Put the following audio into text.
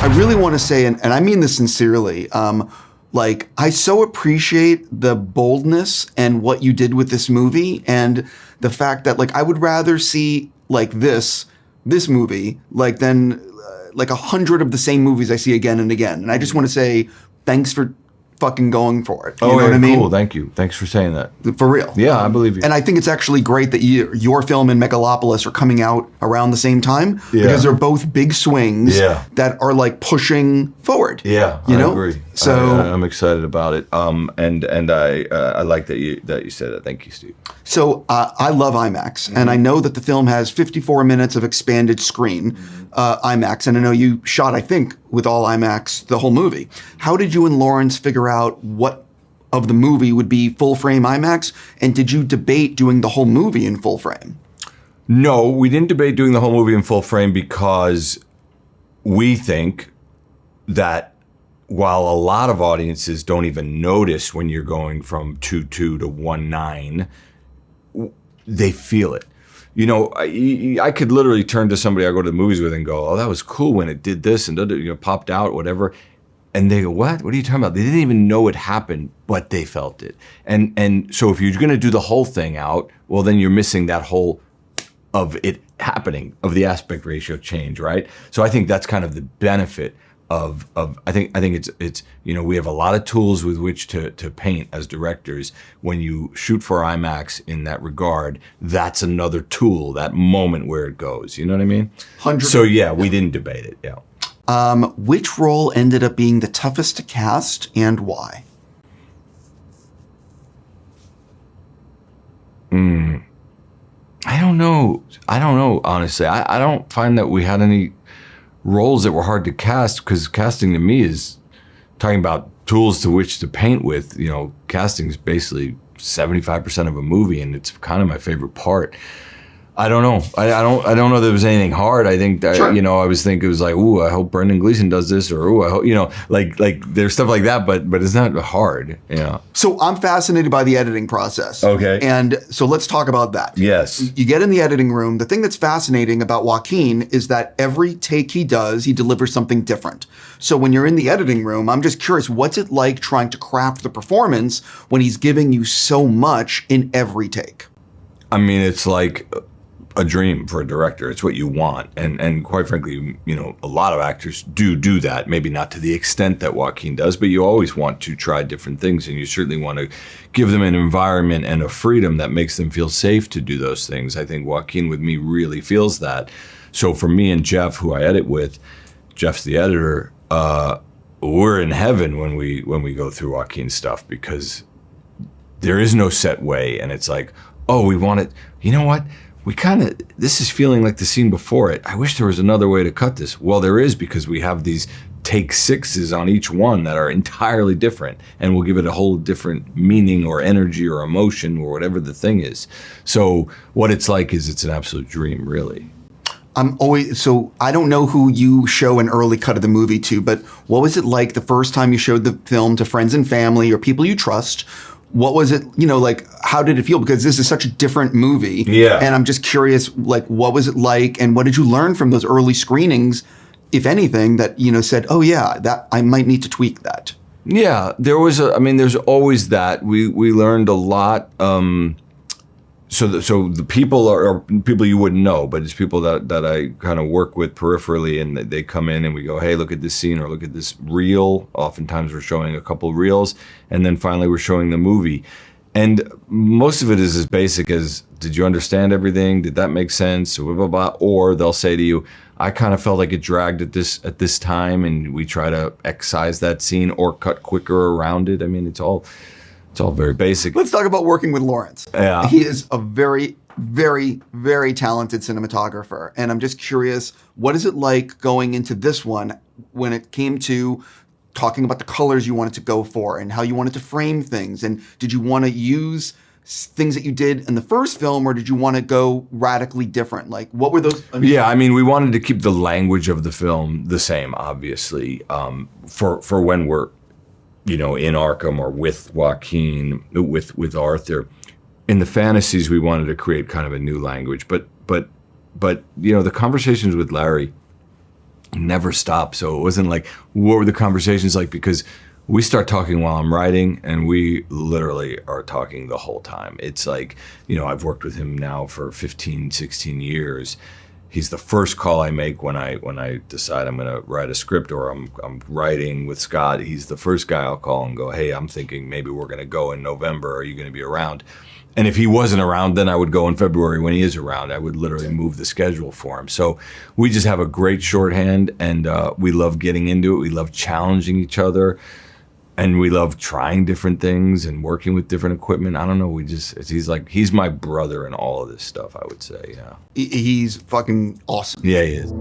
I really want to say, and I mean this sincerely, like, I so appreciate the boldness and what you did with this movie, and the fact that, like, I would rather see like this movie like than like 100 of the same movies I see again and again. And I just want to say thanks for fucking going for it. You know what I mean? Cool. Thank you. Thanks for saying that. For real. Yeah, I believe you. And I think it's actually great that your film and Megalopolis are coming out around the same time, because they're both big swings that are like pushing forward. Yeah, you know? I agree. So I'm excited about it. And I like that you said that. Thank you, Steve. So I love IMAX, and I know that the film has 54 minutes of expanded screen IMAX, and I know you shot, I think, with all IMAX the whole movie. How did you and Lawrence figure out what of the movie would be full frame IMAX, and did you debate doing the whole movie in full frame? No, we didn't debate doing the whole movie in full frame because we think that while a lot of audiences don't even notice when you're going from 2.2 to 1.9, they feel it. You know, I could literally turn to somebody I go to the movies with and go, oh, that was cool when it did this and popped out, whatever. And they go, what? What are you talking about? They didn't even know it happened, but they felt it. And so if you're going to do the whole thing out, well, then you're missing that whole of it happening, of the aspect ratio change, right? So I think that's kind of the benefit of I think it's you know, we have a lot of tools with which to paint as directors. When you shoot for IMAX in that regard, that's another tool, that moment where it goes. You know what I mean? 100. So yeah, we didn't debate it. Yeah. Which role ended up being the toughest to cast, and why? I don't know, honestly. I don't find that we had any roles that were hard to cast, because casting to me is talking about tools to which to paint with. You know, casting is basically 75% of a movie, and it's kind of my favorite part. I don't know. I don't know that there was anything hard. I think that, sure. You know, I was thinking it was like, ooh, I hope Brendan Gleeson does this, or ooh, I hope, you know, like there's stuff like that, but it's not hard. You know. So I'm fascinated by the editing process. Okay. And so let's talk about that. Yes. You get in the editing room. The thing that's fascinating about Joaquin is that every take he does, he delivers something different. So when you're in the editing room, I'm just curious, what's it like trying to craft the performance when he's giving you so much in every take? I mean, it's like a dream for a director. It's what you want. And quite frankly, you know, a lot of actors do that, maybe not to the extent that Joaquin does, but you always want to try different things, and you certainly want to give them an environment and a freedom that makes them feel safe to do those things. I think Joaquin with me really feels that. So for me and Jeff, who I edit with, Jeff's the editor, we're in heaven when we go through Joaquin's stuff, because there is no set way, and it's like, oh, we want it, you know what? This is feeling like the scene before it. I wish there was another way to cut this. Well, there is, because we have these take sixes on each one that are entirely different, and we'll give it a whole different meaning or energy or emotion or whatever the thing is. So what it's like is it's an absolute dream, really. So I don't know who you show an early cut of the movie to, but what was it like the first time you showed the film to friends and family or people you trust? What was it, you know, like, how did it feel? Because this is such a different movie. Yeah. And I'm just curious, like, what was it like, and what did you learn from those early screenings, if anything, that, you know, said, oh yeah, that I might need to tweak that? Yeah, there's always that. We learned a lot. So the people are people you wouldn't know, but it's people that I kind of work with peripherally, and they come in and we go, hey, look at this scene, or look at this reel. Oftentimes we're showing a couple reels, and then finally we're showing the movie. And most of it is as basic as, did you understand everything? Did that make sense? Blah, blah, blah. Or they'll say to you, I kind of felt like it dragged at this time, and we try to excise that scene or cut quicker around it. I mean, it's all very basic. Let's talk about working with Lawrence. Yeah. He is a very, very, very talented cinematographer. And I'm just curious, what is it like going into this one when it came to talking about the colors you wanted to go for and how you wanted to frame things? And did you want to use things that you did in the first film, or did you want to go radically different? Like, what were those? Yeah, I mean, we wanted to keep the language of the film the same, obviously, for when we're, you know, in Arkham or with Joaquin, with Arthur. In the fantasies, we wanted to create kind of a new language, but you know, the conversations with Larry never stopped. So it wasn't like, what were the conversations like? Because we start talking while I'm writing, and we literally are talking the whole time. It's like, I've worked with him now for 15, 16 years. He's the first call I make when I decide I'm going to write a script, or I'm writing with Scott. He's the first guy I'll call and go, hey, I'm thinking maybe we're going to go in November. Are you going to be around? And if he wasn't around, then I would go in February when he is around. I would literally move the schedule for him. So we just have a great shorthand, and we love getting into it. We love challenging each other, and we love trying different things and working with different equipment. I don't know. He's my brother in all of this stuff, I would say. Yeah. He's fucking awesome. Yeah, he is.